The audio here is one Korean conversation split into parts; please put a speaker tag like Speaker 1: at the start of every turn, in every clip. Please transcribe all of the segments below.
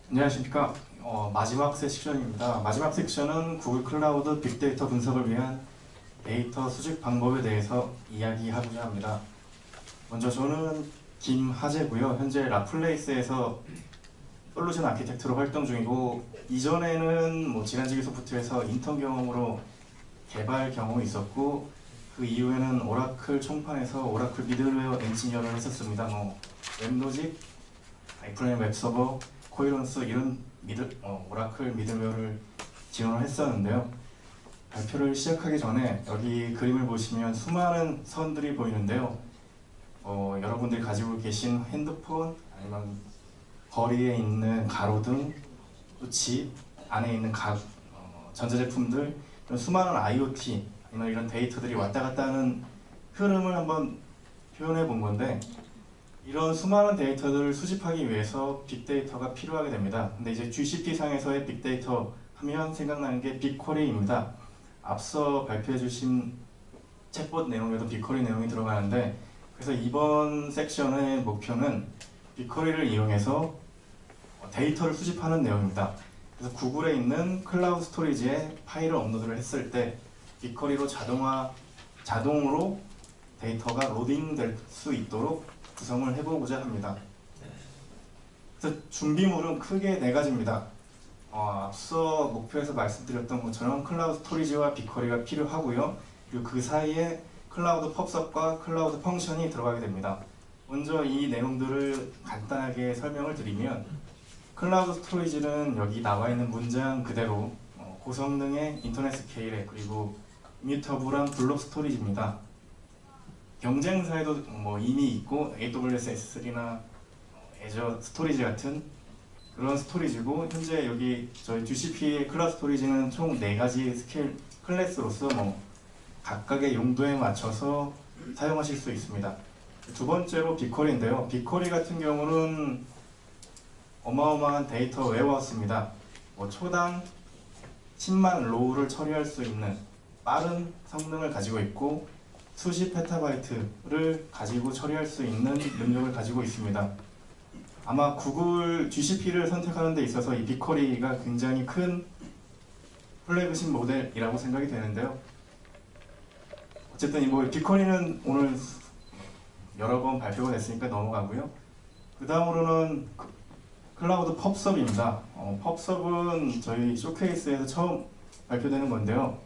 Speaker 1: 안녕하십니까. 마지막 섹션입니다. 마지막 섹션은 구글 클라우드 빅데이터 분석을 위한 데이터 수집 방법에 대해서 이야기하고자 합니다. 먼저 저는 김하재고요. 현재 라플레이스에서 솔루션 아키텍트로 활동 중이고, 이전에는 지간지기 소프트에서 인턴 경험으로 개발 경험이 있었고, 그 이후에는 오라클 총판에서 오라클 미들웨어 엔지니어를 했었습니다. 웹로직, 아이플레인 웹서버, 코이런스 이런 오라클 미들웨어를 지원을 했었는데요. 발표를 시작하기 전에 여기 그림을 보시면 수많은 선들이 보이는데요. 여러분들이 가지고 계신 핸드폰, 아니면 거리에 있는 가로등, 또 집 안에 있는 전자제품들, 이런 수많은 IoT, 아니면 이런 데이터들이 왔다 갔다 하는 흐름을 한번 표현해 본 건데, 이런 수많은 데이터들을 수집하기 위해서 빅데이터가 필요하게 됩니다. 근데 이제 GCP 상에서의 빅데이터 하면 생각나는 게 빅쿼리입니다. 앞서 발표해 주신 챗봇 내용에도 빅쿼리 내용이 들어가는데, 그래서 이번 섹션의 목표는 빅쿼리를 이용해서 데이터를 수집하는 내용입니다. 그래서 구글에 있는 클라우드 스토리지에 파일을 업로드를 했을 때 빅쿼리로 자동으로 데이터가 로딩될 수 있도록 구성을 해보고자 합니다. 그래서 준비물은 크게 네 가지입니다. 앞서 목표에서 말씀드렸던 것처럼 클라우드 스토리지와 빅쿼리가 필요하고요. 그리고 그 사이에 클라우드 펍섭과 클라우드 펑션이 들어가게 됩니다. 먼저 이 내용들을 간단하게 설명을 드리면, 클라우드 스토리지는 여기 나와 있는 문장 그대로 고성능의 인터넷 스케일에, 그리고 이뮤터블한 블록 스토리지입니다. 경쟁사에도 이미 있고 AWS S3나 애저 스토리지 같은 그런 스토리지고, 현재 여기 저희 GCP의 클라우드 스토리지는 총 4가지 스케일 클래스로서 각각의 용도에 맞춰서 사용하실 수 있습니다. 두 번째로 빅쿼리인데요. 빅쿼리 같은 경우는 어마어마한 데이터 웨어하우스입니다. 초당 10만 로우를 처리할 수 있는 빠른 성능을 가지고 있고, 수십 페타바이트를 가지고 처리할 수 있는 능력을 가지고 있습니다. 아마 구글 GCP를 선택하는 데 있어서 이 빅쿼리가 굉장히 큰 플래그십 모델이라고 생각이 되는데요. 어쨌든 이 빅쿼리는 오늘 여러 번 발표가 됐으니까 넘어가고요. 그 다음으로는 클라우드 펍섭입니다. 펍섭은 저희 쇼케이스에서 처음 발표되는 건데요.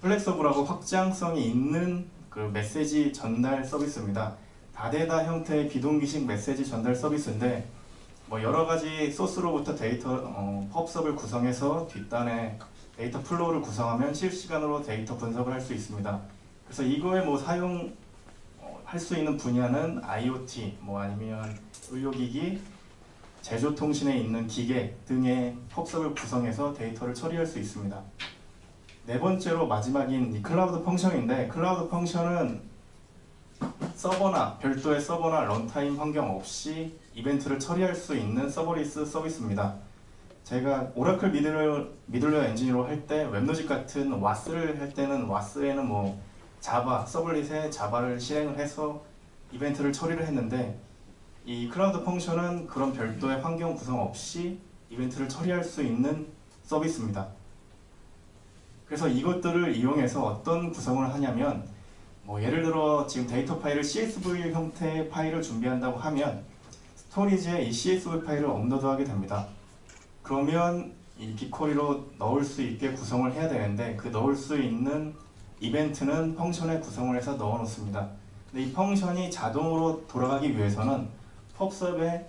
Speaker 1: 플렉서블하고 확장성이 있는 그 메시지 전달 서비스입니다. 다데다 형태의 비동기식 메시지 전달 서비스인데, 여러 가지 소스로부터 펍섭을 구성해서 뒷단에 데이터 플로우를 구성하면 실시간으로 데이터 분석을 할 수 있습니다. 그래서 이거에 사용할 수 있는 분야는 IoT, 아니면 의료기기, 제조통신에 있는 기계 등의 펍섭을 구성해서 데이터를 처리할 수 있습니다. 네 번째로 마지막인 이 클라우드 펑션인데, 클라우드 펑션은 별도의 서버나 런타임 환경 없이 이벤트를 처리할 수 있는 서버리스 서비스입니다. 제가 오라클 미들웨어 엔지니어로 할 때 웹로직 같은 와스를 할 때는 와스에는 자바, 서블릿에 자바를 실행을 해서 이벤트를 처리를 했는데, 이 클라우드 펑션은 그런 별도의 환경 구성 없이 이벤트를 처리할 수 있는 서비스입니다. 그래서 이것들을 이용해서 어떤 구성을 하냐면, 예를 들어 지금 데이터 파일을 CSV 형태의 파일을 준비한다고 하면 스토리지에 이 CSV 파일을 업로드하게 됩니다. 그러면 이 빅쿼리로 넣을 수 있게 구성을 해야 되는데, 그 넣을 수 있는 이벤트는 펑션에 구성을 해서 넣어 놓습니다. 근데 이 펑션이 자동으로 돌아가기 위해서는 펍섭에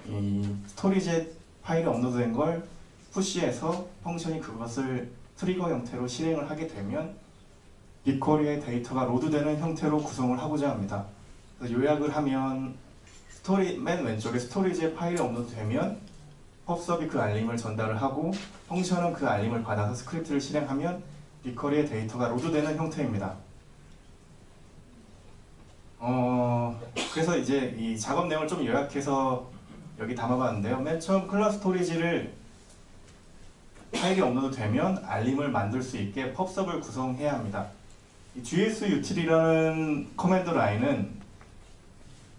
Speaker 1: 이 스토리지에 파일이 업로드된 걸 푸시해서 펑션이 그것을 트리거 형태로 실행을 하게 되면 빅쿼리의 데이터가 로드되는 형태로 구성을 하고자 합니다. 그래서 요약을 하면, 맨 왼쪽에 스토리지에 파일이 업로드되면 펍섭이 그 알림을 전달을 하고, 펑션은 그 알림을 받아서 스크립트를 실행하면 빅쿼리의 데이터가 로드되는 형태입니다. 그래서 이제 이 작업 내용을 좀 요약해서 여기 담아봤는데요. 맨 처음 클라우드 스토리지를 파일이 업로드되면 알림을 만들 수 있게 펍섭을 구성해야 합니다. 이 GSUtil이라는 커맨드 라인은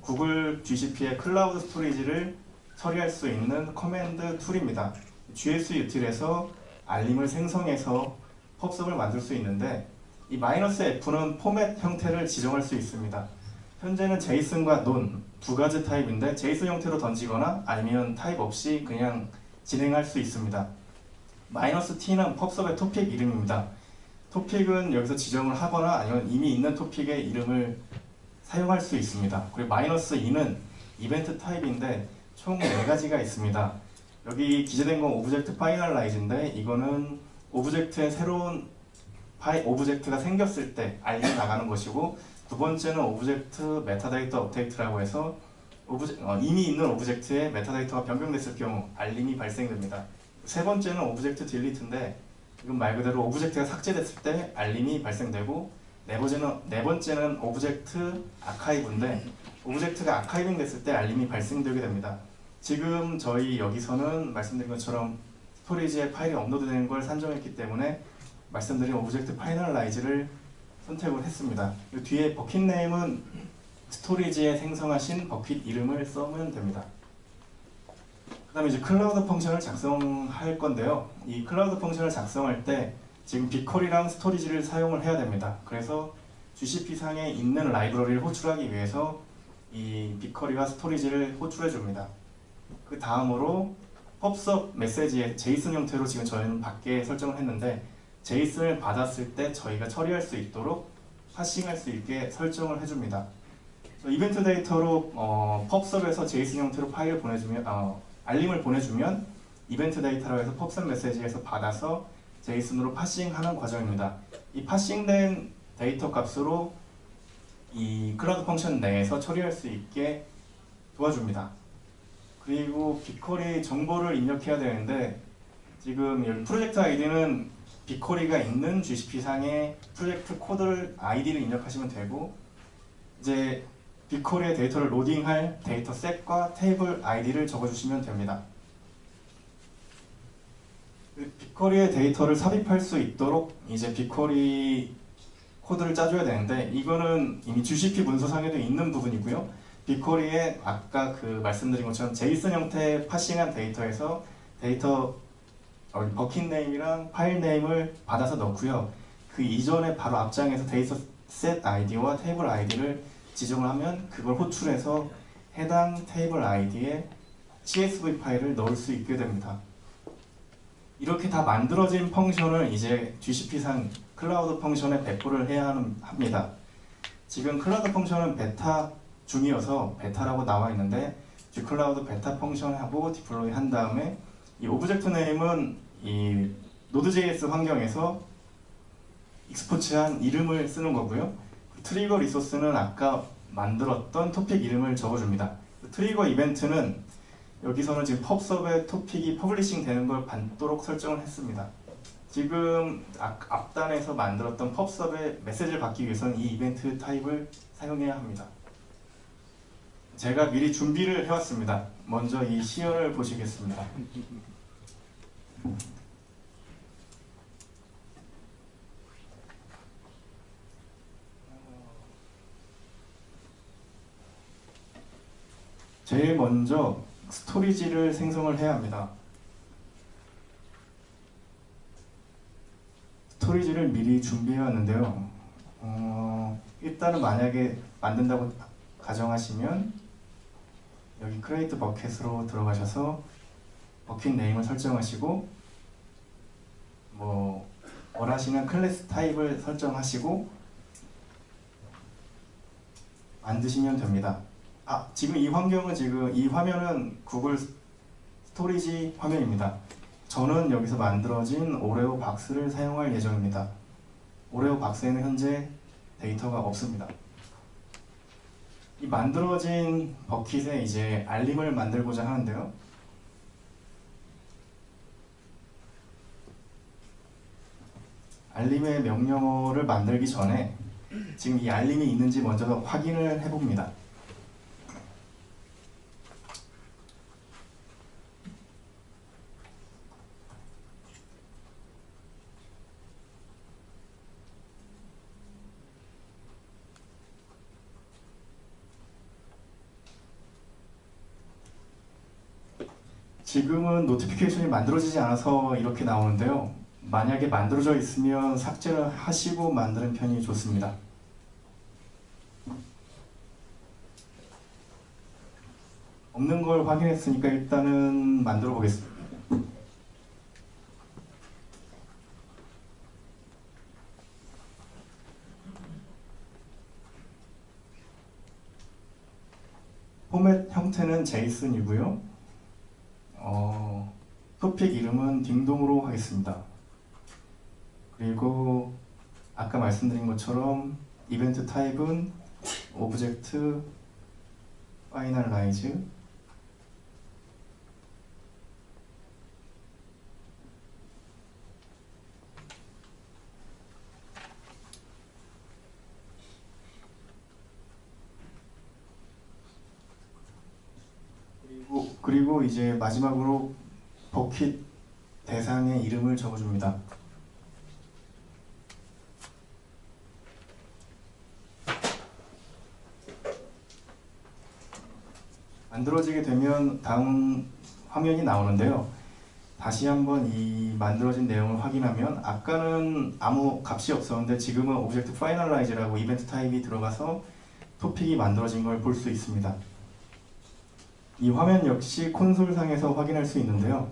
Speaker 1: 구글 GCP의 클라우드 스토리지를 처리할 수 있는 커맨드 툴입니다. GS 유틸에서 알림을 생성해서 펍섭을 만들 수 있는데 이 -f는 포맷 형태를 지정할 수 있습니다. 현재는 제이슨과 논 두 가지 타입인데 제이슨 형태로 던지거나 아니면 타입 없이 그냥 진행할 수 있습니다. -t는 펍섭의 토픽 이름입니다. 토픽은 여기서 지정을 하거나 아니면 이미 있는 토픽의 이름을 사용할 수 있습니다. 그리고 -e는 이벤트 타입인데 총 4가지가 있습니다. 여기 기재된 건 오브젝트 파이널라이즈인데 이거는 오브젝트에 새로운 오브젝트가 생겼을 때 알림이 나가는 것이고, 두 번째는 오브젝트 메타데이터 업데이트라고 해서 이미 있는 오브젝트에 메타데이터가 변경됐을 경우 알림이 발생됩니다. 세 번째는 오브젝트 딜리트인데 이건 말 그대로 오브젝트가 삭제됐을 때 알림이 발생되고, 네 번째는 오브젝트 아카이브인데 오브젝트가 아카이빙 됐을 때 알림이 발생되게 됩니다. 지금 저희 여기서는 말씀드린 것처럼 스토리지에 파일이 업로드되는 걸 산정했기 때문에 말씀드린 오브젝트 파이널라이즈를 선택을 했습니다. 뒤에 버킷 네임은 스토리지에 생성하신 버킷 이름을 써면 됩니다. 그 다음에 이제 클라우드 펑션을 작성할 건데요. 이 클라우드 펑션을 작성할 때 지금 빅쿼리랑 스토리지를 사용을 해야 됩니다. 그래서 GCP상에 있는 라이브러리를 호출하기 위해서 이 빅쿼리와 스토리지를 호출해 줍니다. 그 다음으로 펍섭 메시지에 제이슨 형태로 지금 저희는 밖에 설정을 했는데 제이슨을 받았을 때 저희가 처리할 수 있도록 파싱할 수 있게 설정을 해줍니다. 이벤트 데이터로 펍섭에서 제이슨 형태로 파일을 보내주면 알림을 보내주면 이벤트 데이터라고 해서 펍섭 메시지에서 받아서 제이슨으로 파싱하는 과정입니다. 이 파싱된 데이터 값으로 이 클라우드 펑션 내에서 처리할 수 있게 도와줍니다. 그리고 빅쿼리 정보를 입력해야 되는데 지금 여기 프로젝트 아이디는 빅쿼리가 있는 GCP상의 프로젝트 코드를 아이디를 입력하시면 되고, 이제 빅쿼리의 데이터를 로딩할 데이터 셋과 테이블 아이디를 적어주시면 됩니다. 빅쿼리의 데이터를 삽입할 수 있도록 이제 빅쿼리 코드를 짜줘야 되는데 이거는 이미 GCP 문서상에도 있는 부분이고요. 빅쿼리에 아까 말씀드린 것처럼 제이슨 형태의 파싱한 데이터에서 데이터 버킷 네임이랑 파일 네임을 받아서 넣고요. 그 이전에 바로 앞장에서 데이터 셋 아이디와 테이블 아이디를 지정을 하면 그걸 호출해서 해당 테이블 아이디에 CSV 파일을 넣을 수 있게 됩니다. 이렇게 다 만들어진 펑션을 이제 GCP상 클라우드 펑션에 배포를 해야 합니다. 지금 클라우드 펑션은 베타 중이어서 베타라고 나와 있는데 G클라우드 베타 펑션하고 디플로이 한 다음에 이 오브젝트 네임은 이 Node.js 환경에서 익스포츠한 이름을 쓰는 거고요. 트리거 리소스는 아까 만들었던 토픽 이름을 적어줍니다. 트리거 이벤트는 여기서는 지금 펍섭의 토픽이 퍼블리싱 되는 걸 받도록 설정을 했습니다. 지금 앞단에서 만들었던 펍섭의 메시지를 받기 위해서는 이 이벤트 타입을 사용해야 합니다. 제가 미리 준비를 해왔습니다. 먼저 이 시연을 보시겠습니다. 제일 먼저 스토리지를 생성을 해야 합니다. 스토리지를 미리 준비해왔는데요. 일단은 만약에 만든다고 가정하시면 여기 크리에이트 버켓으로 들어가셔서 버킷 네임을 설정하시고 원하시는 클래스 타입을 설정하시고 만드시면 됩니다. 지금 이 화면은 구글 스토리지 화면입니다. 저는 여기서 만들어진 오레오 박스를 사용할 예정입니다. 오레오 박스에는 현재 데이터가 없습니다. 이 만들어진 버킷에 이제 알림을 만들고자 하는데요. 알림의 명령어를 만들기 전에 지금 이 알림이 있는지 먼저 확인을 해봅니다. 지금은 노티피케이션이 만들어지지 않아서 이렇게 나오는데요. 만약에 만들어져 있으면 삭제를 하시고 만드는 편이 좋습니다. 없는 걸 확인했으니까 일단은 만들어 보겠습니다. 포맷 형태는 제이슨이고요. 토픽 이름은 딩동으로 하겠습니다. 그리고 아까 말씀드린 것처럼 이벤트 타입은 오브젝트 파이널라이즈, 그리고 이제 마지막으로 버킷 대상의 이름을 적어줍니다. 만들어지게 되면 다음 화면이 나오는데요. 다시 한번 이 만들어진 내용을 확인하면 아까는 아무 값이 없었는데 지금은 오브젝트 파이널라이즈라고 이벤트 타입이 들어가서 토픽이 만들어진 걸 볼 수 있습니다. 이 화면 역시 콘솔상에서 확인할 수 있는데요.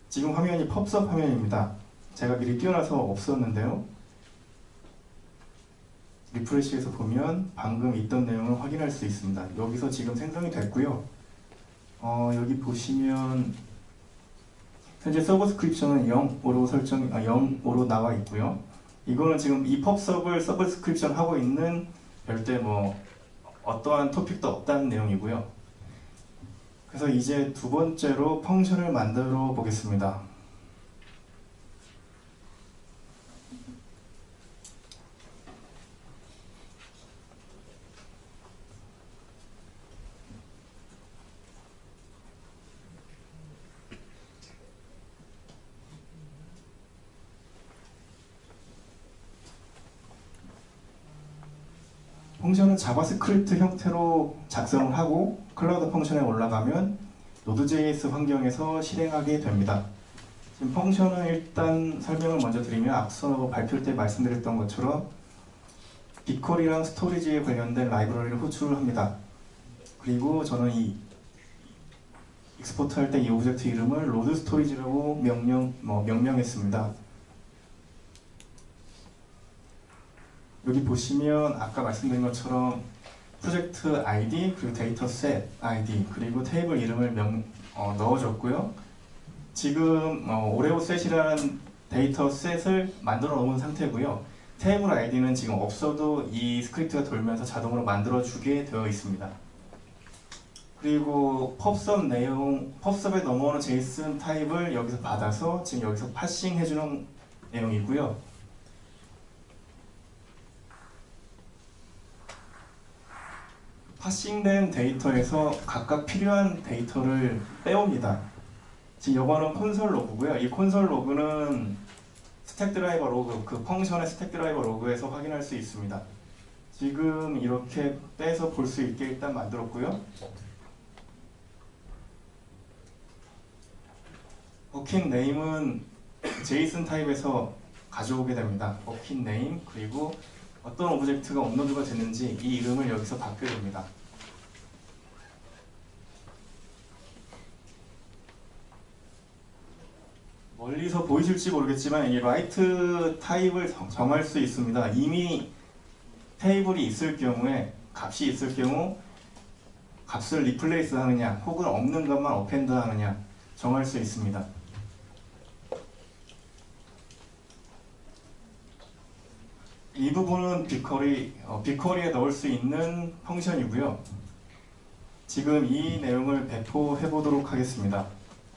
Speaker 1: 지금 화면이 펍섭 화면입니다. 제가 미리 띄워놔서 없었는데요. 리프레시해서 보면 방금 있던 내용을 확인할 수 있습니다. 여기서 지금 생성이 됐고요. 여기 보시면 현재 서브스크립션은 0으로 나와 있고요. 이거는 지금 이 펍섭을 서브스크립션 하고 있는 별도의 어떠한 토픽도 없다는 내용이고요. 그래서 이제 두 번째로 펑션을 만들어 보겠습니다. 펑션은 자바스크립트 형태로 작성을 하고 클라우드 펑션에 올라가면 노드.js 환경에서 실행하게 됩니다. 지금 펑션은 일단 설명을 먼저 드리면 앞서 발표 때 말씀드렸던 것처럼 빅쿼리랑 스토리지에 관련된 라이브러리를 호출을 합니다. 그리고 저는 이 익스포트 할 때 이 오브젝트 이름을 로드 스토리지라고 명명했습니다. 여기 보시면 아까 말씀드린 것처럼 프로젝트 ID 그리고 데이터 셋 ID 그리고 테이블 이름을 넣어줬고요. 지금 오레오 셋이라는 데이터 셋을 만들어 놓은 상태고요. 테이블 ID는 지금 없어도 이 스크립트가 돌면서 자동으로 만들어주게 되어 있습니다. 그리고 펍섭에 넘어오는 JSON 타입을 여기서 받아서 지금 여기서 파싱 해주는 내용이고요. 파싱된 데이터에서 각각 필요한 데이터를 빼옵니다. 지금 이거는 콘솔 로그고요. 이 콘솔 로그는 스택 드라이버 로그, 그 펑션의 스택 드라이버 로그에서 확인할 수 있습니다. 지금 이렇게 빼서 볼 수 있게 일단 만들었고요. 버킷 네임은 JSON 타입에서 가져오게 됩니다. 버킷 네임 그리고 어떤 오브젝트가 업로드가 됐는지 이 이름을 여기서 받게 됩니다. 멀리서 보이실지 모르겠지만 이 라이트 타입을 정할 수 있습니다. 이미 테이블이 있을 경우에 값이 있을 경우 값을 리플레이스 하느냐 혹은 없는 것만 어펜드 하느냐 정할 수 있습니다. 이 부분은 빅쿼리에 넣을 수 있는 펑션이고요. 지금 이 내용을 배포해 보도록 하겠습니다.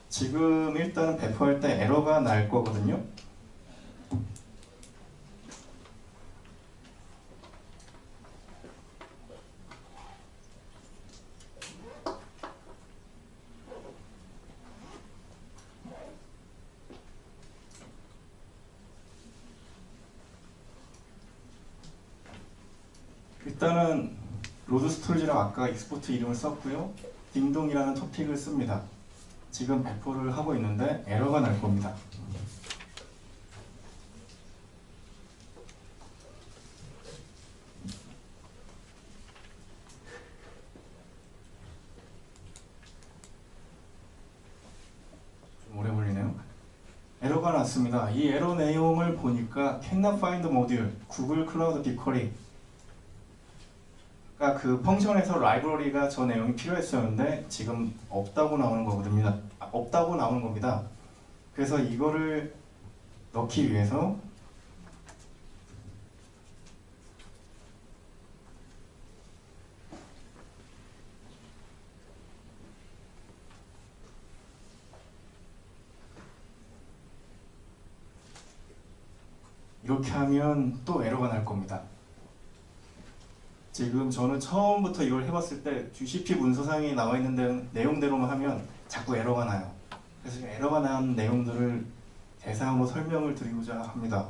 Speaker 1: 지금 일단은 배포할 때 에러가 날 거거든요. 일단은 로드 스토리지랑 아까 익스포트 이름을 썼고요. 딩동이라는 토픽을 씁니다. 지금 배포를 하고 있는데 에러가 날 겁니다. 좀 오래 걸리네요. 에러가 났습니다. 이 에러 내용을 보니까 cannot find module, 구글 클라우드 빅쿼리, 그러니까 그 펑션에서 라이브러리가 저 내용이 필요했었는데 지금 없다고 나오는 거거든요. 없다고 나오는 겁니다. 그래서 이거를 넣기 위해서 이렇게 하면 또 에러가 날 겁니다. 지금 저는 처음부터 이걸 해봤을 때 GCP 문서상에 나와 있는 내용대로만 하면 자꾸 에러가 나요. 그래서 에러가 난 내용들을 대상으로 설명을 드리고자 합니다.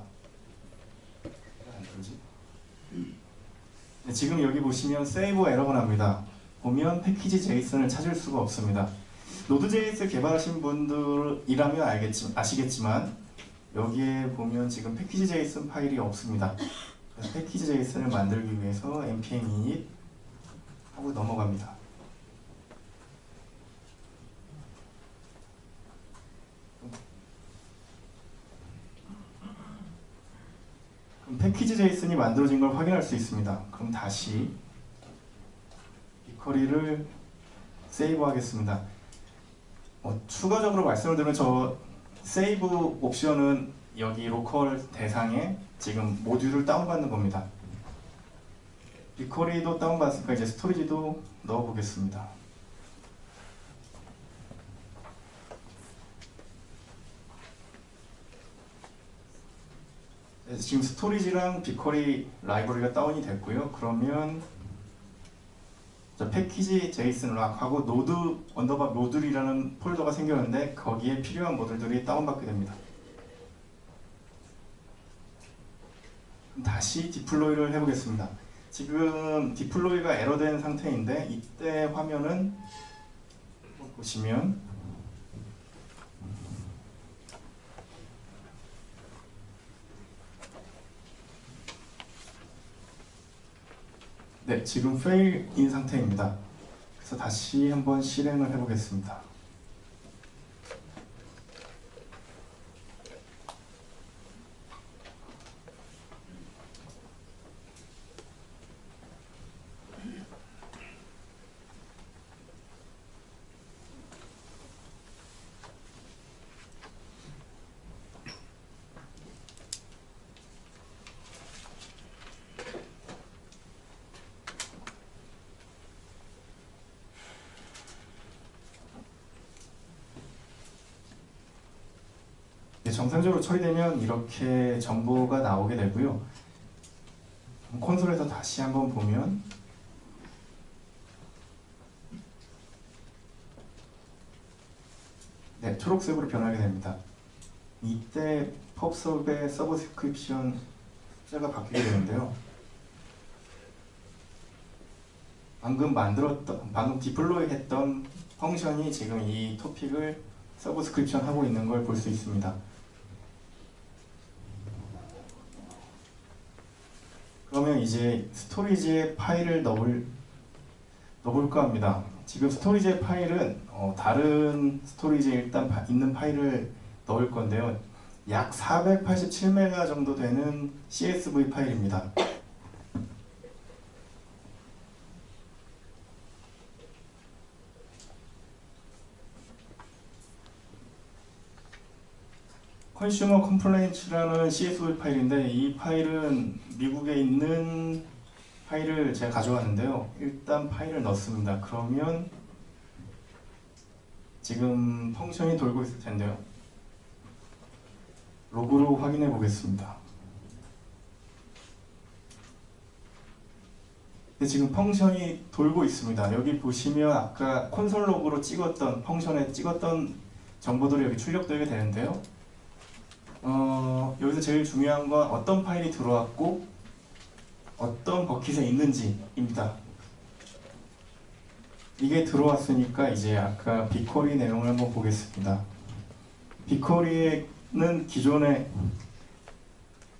Speaker 1: 네, 지금 여기 보시면 세이브 에러가 납니다. 보면 패키지 제이슨을 찾을 수가 없습니다. 노드.js 개발하신 분들이라면 아시겠지만 여기에 보면 지금 패키지 제이슨 파일이 없습니다. 그래서 패키지 제이슨을 만들기 위해서 npm init 하고 넘어갑니다. 그럼 패키지 제이슨이 만들어진 걸 확인할 수 있습니다. 그럼 다시 빅쿼리를 세이브 하겠습니다. 추가적으로 말씀을 드리면 저 세이브 옵션은 여기 로컬 대상에 지금 모듈을 다운받는 겁니다. 빅쿼리도 다운받았으니까 이제 스토리지도 넣어보겠습니다. 네, 지금 스토리지랑 빅쿼리 라이브러리가 다운이 됐고요. 그러면 패키지 제이슨 락하고 노드 언더바 모듈이라는 폴더가 생겼는데 거기에 필요한 모듈들이 다운받게 됩니다. 다시 디플로이를 해보겠습니다. 지금 디플로이가 에러된 상태인데 이때 화면은 보시면 네, 지금 fail인 상태입니다. 그래서 다시 한번 실행을 해보겠습니다. 정상적으로 처리되면 이렇게 정보가 나오게 되고요. 콘솔에서 다시 한번 보면 네, 초록색으로 변하게 됩니다. 이때 펍섭의 서브스크립션 숫자가 바뀌게 되는데요. 방금 디플로이 했던 펑션이 지금 이 토픽을 서브스크립션 하고 있는 걸 볼 수 있습니다. 그러면 이제 스토리지에 파일을 넣어볼까 합니다. 지금 스토리지의 파일은 다른 스토리지에 일단 있는 파일을 넣을 건데요. 약 487메가 정도 되는 CSV 파일입니다. 컨슈머 컴플레인츠라는 CSV 파일인데 이 파일은 미국에 있는 파일을 제가 가져왔는데요. 일단 파일을 넣습니다. 그러면 지금 펑션이 돌고 있을 텐데요. 로그로 확인해 보겠습니다. 네, 지금 펑션이 돌고 있습니다. 여기 보시면 아까 콘솔 로그로 찍었던 펑션에 찍었던 정보들이 여기 출력되게 되는데요. 여기서 제일 중요한 건 어떤 파일이 들어왔고 어떤 버킷에 있는지입니다. 이게 들어왔으니까 이제 아까 빅쿼리 내용을 한번 보겠습니다. 빅쿼리는 기존에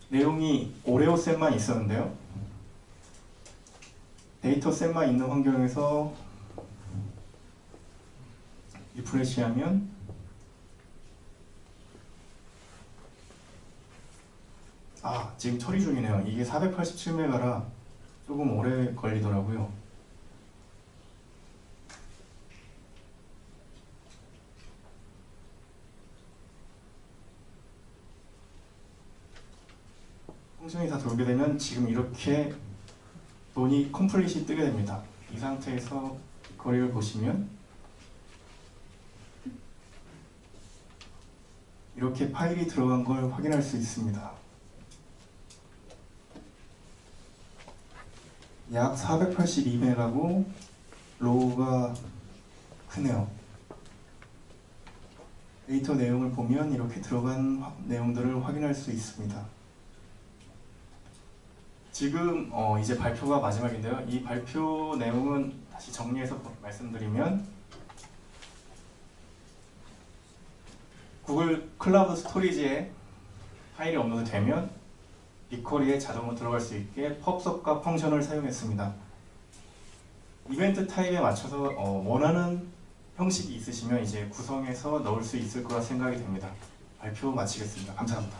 Speaker 1: 내용이 오레오 셋만 있었는데요. 데이터 셋만 있는 환경에서 리프레시하면 지금 처리 중이네요. 이게 487메가라 조금 오래 걸리더라고요. 펑션이 다 돌게 되면 지금 이렇게 논이 컴플릿이 뜨게 됩니다. 이 상태에서 거리를 보시면 이렇게 파일이 들어간 걸 확인할 수 있습니다. 약 482메가고 로우가 크네요. 데이터 내용을 보면 이렇게 들어간 내용들을 확인할 수 있습니다. 지금 이제 발표가 마지막인데요. 이 발표 내용은 다시 정리해서 말씀드리면 구글 클라우드 스토리지에 파일이 업로드 되면 빅쿼리에 자동으로 들어갈 수 있게 펍석과 펑션을 사용했습니다. 이벤트 타입에 맞춰서 원하는 형식이 있으시면 이제 구성해서 넣을 수 있을 거라 생각이 됩니다. 발표 마치겠습니다. 감사합니다.